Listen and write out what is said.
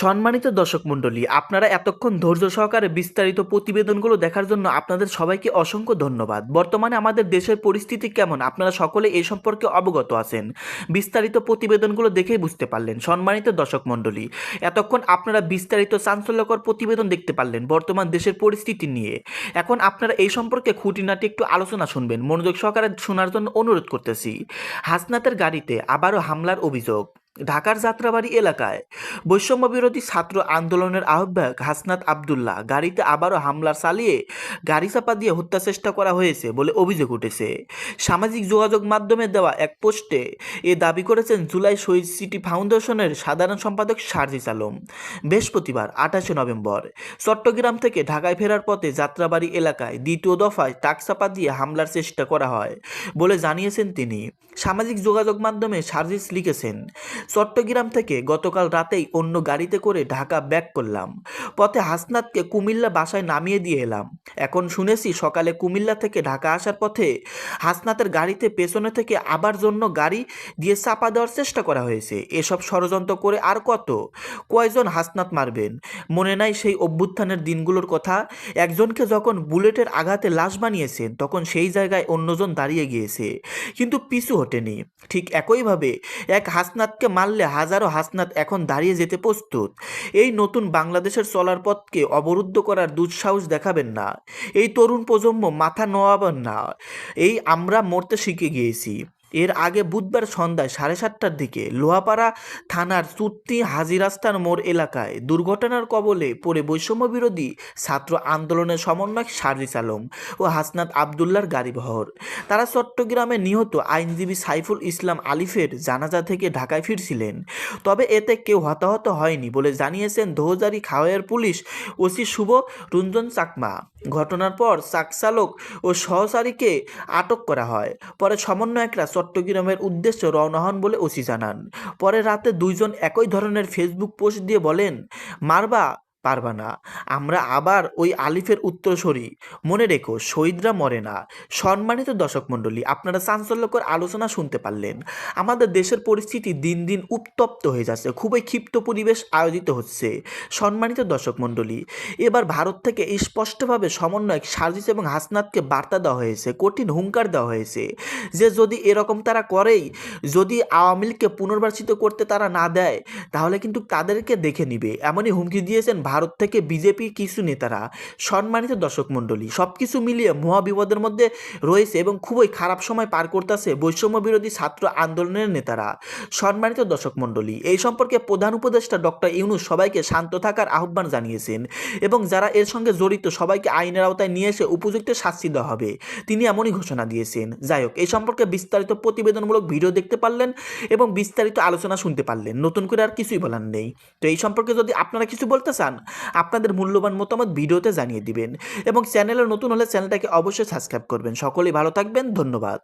সম্মানিত দর্শক মণ্ডলী, আপনারা এতক্ষণ ধৈর্য সহকারে বিস্তারিত প্রতিবেদনগুলো দেখার জন্য আপনাদের সবাইকে অসংখ্য ধন্যবাদ। বর্তমানে আমাদের দেশের পরিস্থিতি কেমন আপনারা সকলে এই সম্পর্কে অবগত আছেন। বিস্তারিত প্রতিবেদনগুলো দেখেই বুঝতে পারলেন। সম্মানিত দর্শক মণ্ডলী, এতক্ষণ আপনারা বিস্তারিত চাঞ্চল্যকর প্রতিবেদন দেখতে পারলেন বর্তমান দেশের পরিস্থিতি নিয়ে। এখন আপনারা এই সম্পর্কে খুঁটিনাটি একটু আলোচনা শুনবেন। মনোযোগ সহকারে শোনার জন্য অনুরোধ করতেছি। হাসনাতের গাড়িতে আবারও হামলার অভিযোগ। ঢাকার যাত্রাবাড়ী এলাকায় বৈষম্য বিরোধী ছাত্র আন্দোলনের আহ্বায়ক হাসনাত আবদুল্লাহ গাড়িতে আবারও হামলা চালিয়ে গাড়ি চাপা দিয়ে হত্যা চেষ্টা করা হয়েছে বলে অভিযোগ উঠেছে। সামাজিক যোগাযোগ মাধ্যমে দেওয়া এক পোস্টে এ দাবি করেছেন জুলাই শহীদ সিটি ফাউন্ডেশনের সাধারণ সম্পাদক সার্জিস আলম। বৃহস্পতিবার 28 নভেম্বর চট্টগ্রাম থেকে ঢাকায় ফেরার পথে যাত্রাবাড়ী এলাকায় দ্বিতীয় দফায় ট্রাক চাপা দিয়ে হামলার চেষ্টা করা হয় বলে জানিয়েছেন তিনি। সামাজিক যোগাযোগ মাধ্যমে সার্জিস লিখেছেন, চট্টগ্রাম থেকে গতকাল রাতেই অন্য গাড়িতে করে ঢাকা ব্যাক করলাম। পথে হাসনাতকে কুমিল্লা বাসায় নামিয়ে দিয়ে এলাম। এখন শুনেছি সকালে কুমিল্লা থেকে ঢাকা আসার পথে হাসনাতের গাড়িতে পেছনে থেকে আবার জন্য গাড়ি দিয়ে চাপা দেওয়ার চেষ্টা করা হয়েছে। এসব ষড়যন্ত্র করে আর কয়জন হাসনাত মারবেন? মনে নাই সেই অভ্যুত্থানের দিনগুলোর কথা? একজনকে যখন বুলেটের আঘাতে লাশ বানিয়েছেন তখন সেই জায়গায় অন্যজন দাঁড়িয়ে গিয়েছে, কিন্তু পিছু হটেনি। ঠিক একইভাবে এক হাসনাতকে মারলে হাজারো হাসনাত এখন দাঁড়িয়ে যেতে প্রস্তুত। এই নতুন বাংলাদেশের চলার পথকে অবরুদ্ধ করার দুঃসাহস দেখাবেন না। এই তরুণ প্রজন্ম মাথা নোয়াবেন না। আমরা মরতে শিখে গিয়েছি। এর আগে বুধবার সন্ধ্যায় 7:30টার দিকে লোহাপাড়া থানার চুত্তি হাজিরাস্তান মোড় এলাকায় দুর্ঘটনার কবলে পড়ে বৈষম্য বিরোধী ছাত্র আন্দোলনের সমন্বয়ক সার্জিস আলম ও হাসনাত আবদুল্লার গাড়িবহর। তারা চট্টগ্রামে নিহত আইনজীবী সাইফুল ইসলাম আলিফের জানাজা থেকে ঢাকায় ফিরছিলেন। তবে এতে কেউ হতাহত হয়নি বলে জানিয়েছেন দোহাজারী খাওয়াইয়ের পুলিশ ওসি শুভ রঞ্জন চাকমা। ঘটনার পর ট্রাক চালক ও সহচারীকে আটক করা হয়। পরে সমন্বয়করা চট্টগ্রামের উদ্দেশ্যে রওনা হন বলে ওসি জানান। পরে রাতে দুইজন একই ধরনের ফেসবুক পোস্ট দিয়ে বলেন, মারবা পারবা না, আমরা আবার ওই আলিফের উত্তরসূরি, মনে রেখো শহীদরা মরে না। সম্মানিত দর্শক মণ্ডলী, আপনারা চাঞ্চল্যকর আলোচনা শুনতে পারলেন। আমাদের দেশের পরিস্থিতি দিন দিন উত্তপ্ত হয়ে যাচ্ছে, খুবই ক্ষিপ্ত পরিবেশ আয়োজিত হচ্ছে। সম্মানিত দর্শক মণ্ডলী, এবার ভারত থেকে স্পষ্টভাবে সমন্বয়ক সার্জিস এবং হাসনাতকে বার্তা দেওয়া হয়েছে, কঠিন হুঙ্কার দেওয়া হয়েছে যে যদি এরকম তারা করেই, যদি আওয়ামী লীগকে পুনর্বাসিত করতে তারা না দেয় তাহলে কিন্তু তাদেরকে দেখে নিবে, এমনই হুমকি দিয়েছেন ভারত থেকে বিজেপির কিছু নেতারা। সম্মানিত দর্শক মণ্ডলী, সব কিছু মিলিয়ে মহাবিপদের মধ্যে রয়েছে এবং খুবই খারাপ সময় পার করতেছে বৈষম্য বিরোধী ছাত্র আন্দোলনের নেতারা। সম্মানিত দর্শক মণ্ডলী, এই সম্পর্কে প্রধান উপদেষ্টা ডক্টর ইউনূস সবাইকে শান্ত থাকার আহ্বান জানিয়েছেন এবং যারা এর সঙ্গে জড়িত সবাইকে আইনের আওতায় নিয়ে এসে উপযুক্ত শাস্তি দেওয়া হবে, তিনি এমনই ঘোষণা দিয়েছেন। যাই হোক, এই সম্পর্কে বিস্তারিত প্রতিবেদনমূলক ভিডিও দেখতে পারলেন এবং বিস্তারিত আলোচনা শুনতে পারলেন। নতুন করে আর কিছুই বলার নেই। তো এই সম্পর্কে যদি আপনারা কিছু বলতে চান, আপনাদের মূল্যবান মতামত ভিডিওতে জানিয়ে দিবেন এবং চ্যানেলে নতুন হলে চ্যানেলটাকে অবশ্যই সাবস্ক্রাইব করবেন। সকলেই ভালো থাকবেন, ধন্যবাদ।